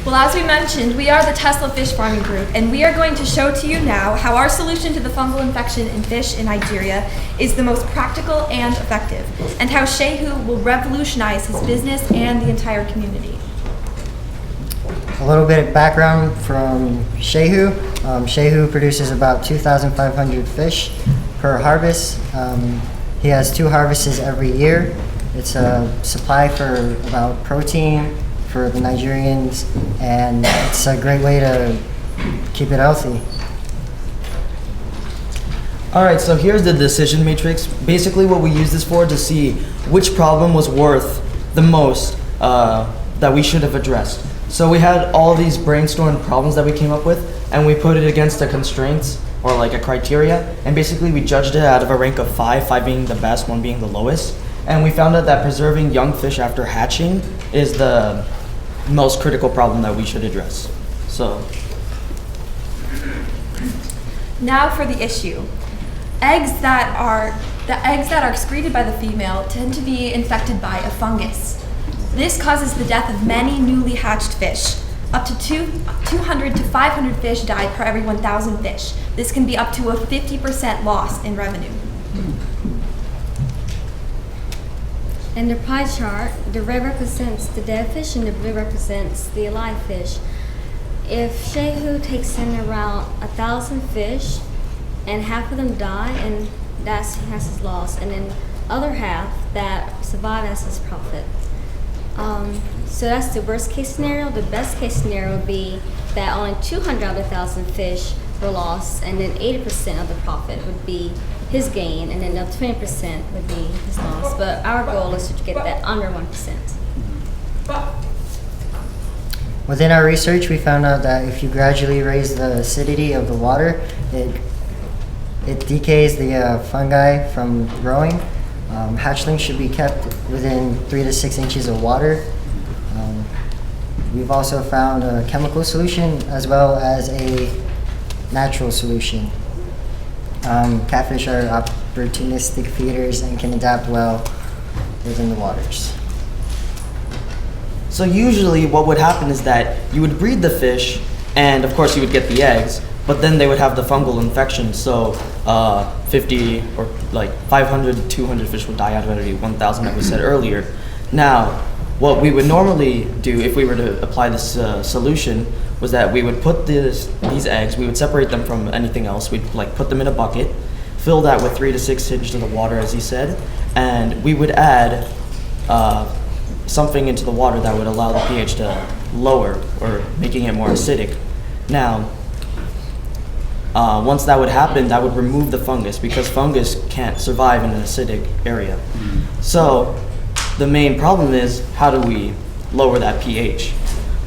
Well, as we mentioned, we are the Tesla Fish Farming Group, and we are going to show to you now how our solution to the fungal infection in fish in Nigeria is the most practical and effective, and how Shehu will revolutionize his business and the entire community. A little bit of background from Shehu. Shehu produces about 2,500 fish per harvest. He has 2 harvests every year. It's a supply for about protein for the Nigerians, and it's a great way to keep it healthy. Alright, so here's the decision matrix. Basically what we use this for to see which problem was worth the most that we should have addressed. So we had all these brainstormed problems that we came up with, and we put it against the constraints or like a criteria, and basically we judged it out of a rank of 5 being the best, 1 being the lowest. And we found out that preserving young fish after hatching is the most critical problem that we should address. So Now for the issue. The eggs that are excreted by the female tend to be infected by a fungus. This causes the death of many newly hatched fish. Up to 200 to 500 fish die per every 1,000 fish. This can be up to a 50% loss in revenue. In the pie chart, the red represents the dead fish and the blue represents the alive fish. If Shehu takes in around 1,000 fish and half of them die, and that's his loss, and then other half that survive as his profit. So that's the worst case scenario. The best case scenario would be that only 200 out of 1,000 fish were lost, and then 80% of the profit would be his gain, and then the 20% would be his loss. But our goal is to get that under 1%. Within our research, we found out that if you gradually raise the acidity of the water, it decays the fungi from growing. Hatchlings should be kept within 3 to 6 inches of water. We've also found a chemical solution as well as a natural solution. Catfish are opportunistic feeders and can adapt well within the waters. So usually what would happen is that you would breed the fish, and of course you would get the eggs, but then they would have the fungal infection. So 50 or like 500, 200 fish would die out of every 1,000 that we said earlier. Now, what we would normally do if we were to apply this solution was that we would put these eggs, we would separate them from anything else. We'd like put them in a bucket, fill that with 3 to 6 inches of water, as he said, and we would add something into the water that would allow the pH to lower, or making it more acidic. Now, once that would happen, that would remove the fungus, because fungus can't survive in an acidic area. So the main problem is, how do we lower that pH?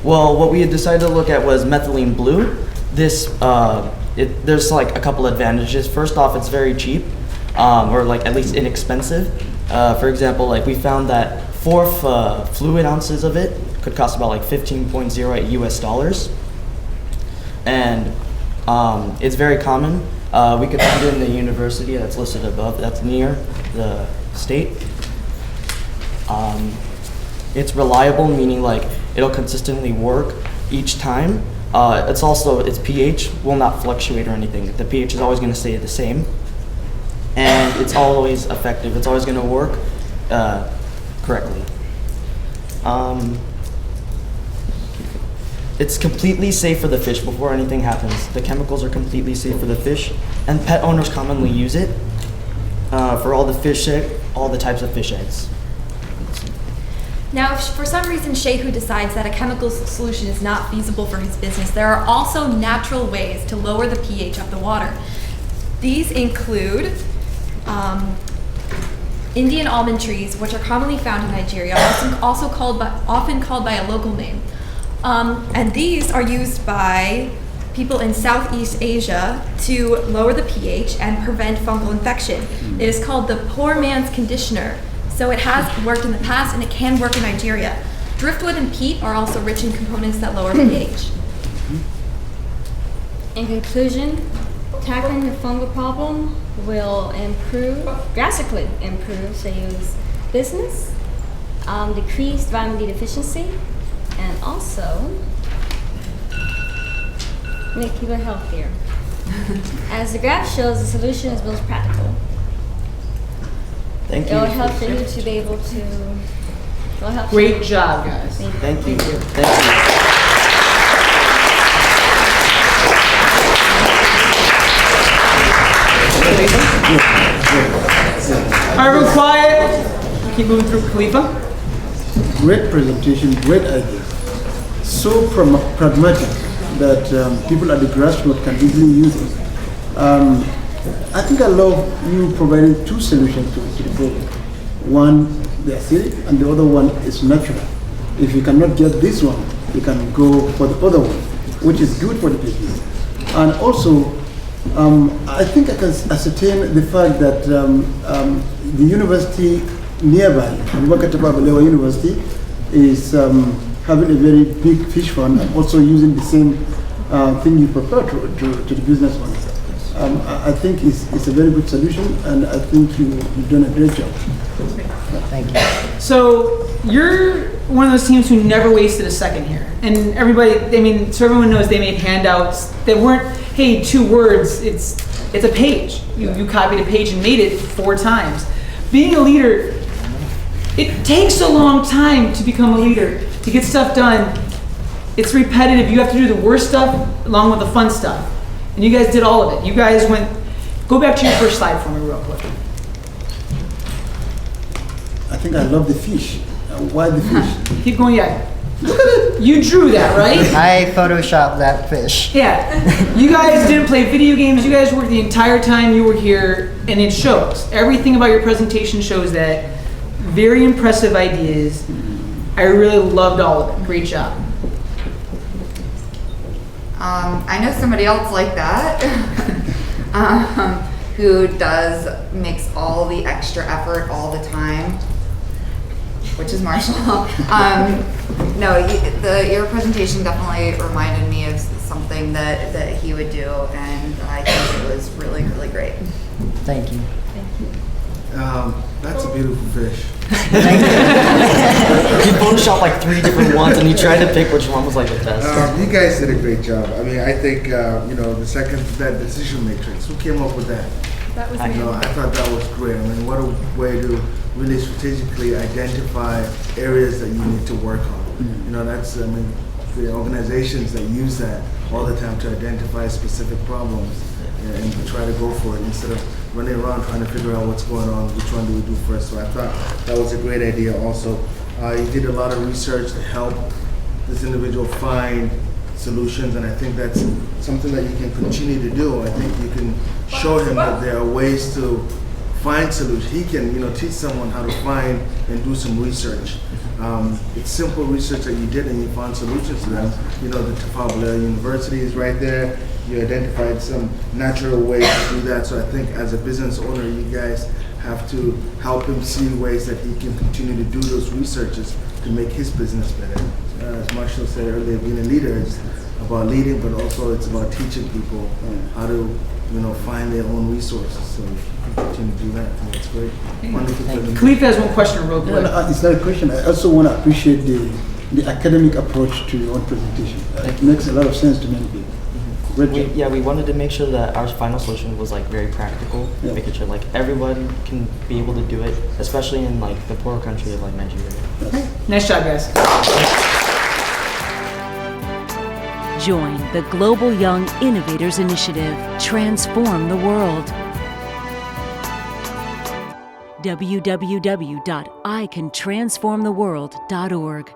Well, what we had decided to look at was methylene blue. There's like a couple advantages. First off, it's very cheap, or like at least inexpensive. For example, like we found that 4 fluid ounces of it could cost about like $15.08 US. And it's very common. We could find it in the university that's listed above, that's near the state. It's reliable, meaning like it'll consistently work each time. Its pH will not fluctuate or anything. The pH is always going to stay the same, and it's always effective. It's always going to work correctly. It's completely safe for the fish before anything happens. The chemicals are completely safe for the fish, and pet owners commonly use it for all the types of fish eggs. Now, if for some reason Shehu decides that a chemical solution is not feasible for his business, there are also natural ways to lower the pH of the water. These include Indian almond trees, which are commonly found in Nigeria, often called by a local name. And these are used by people in Southeast Asia to lower the pH and prevent fungal infection. It is called the poor man's conditioner. So it has worked in the past, and it can work in Nigeria. Driftwood and peat are also rich in components that lower pH. In conclusion, tackling the fungal problem will drastically improve Sheyu's business, decrease vitamin D deficiency, and also make people healthier. As the graph shows, the solution is most practical. Thank It will you. help you to be able to. Will help Great you. job, guys. Thank you. Thank you. Thank you. All right, real quiet. Keep moving through. Khalifa. Great presentation, great ideas. So pragmatic that people at the grassroots can easily use it. I think I love you providing two solutions to the problem. One, the acidic, and the other one is natural. If you cannot get this one, you can go for the other one, which is good for the business. And also, I think I can ascertain the fact that the university nearby, Wakataba Balewa University, is having a very big fish farm and also using the same thing you prepared to the business owners. I think it's a very good solution, and I think you've done a great job. Thank you. So you're one of those teams who never wasted a second here. And everybody, I mean, so everyone knows they made handouts that weren't, hey, 2 words, it's a page. You copied a page and made it 4 times. Being a leader, it takes a long time to become a leader, to get stuff done. It's repetitive. You have to do the worst stuff along with the fun stuff. And you guys did all of it. You guys went, go back to your first slide for me real quick. I think I love the fish. Why the fish? Keep going, yeah. You drew that, right? I photoshopped that fish. Yeah. You guys didn't play video games. You guys worked the entire time you were here, and it shows. Everything about your presentation shows that. Very impressive ideas. I really loved all of it. Great job. I know somebody else like that who makes all the extra effort all the time, which is Marshall. No, your presentation definitely reminded me of something that he would do, and I think it was really, really great. Thank you. That's a beautiful fish. He photoshopped like 3 different ones, and he tried to pick which one was like the best. You guys did a great job. I mean, I think that decision matrix. Who came up with that? That was I me. know. I thought that was great. I mean, what a way to really strategically identify areas that you need to work on. You know, that's the organizations that use that all the time to identify specific problems and try to go for it instead of running around trying to figure out what's going on, which one do we do first. So I thought that was a great idea also. You did a lot of research to help this individual find solutions, and I think that's something that you can continue to do. I think you can show him that there are ways to find solutions. He can, teach someone how to find and do some research. It's simple research that you did, and you found solutions to them. The Tafawa Balewa University is right there. You identified some natural ways to do that. So I think as a business owner, you guys have to help him see ways that he can continue to do those researches to make his business better. As Marshall said earlier, being a leader is about leading, but also it's about teaching people how to, find their own resources. So if you can continue to do that, I think that's great. Wonderful presentation. Khalifa has one question real quick. It's not a question. I also want to appreciate the academic approach to your own presentation. It makes a lot of sense to many people. Great job. We wanted to make sure that our final solution was like very practical, Yeah. making sure like everyone can be able to do it, especially in like the poorer country of like Nigeria. Nice job, guys. Join the Global Young Innovators Initiative. Transform the world. www.icantransformtheworld.org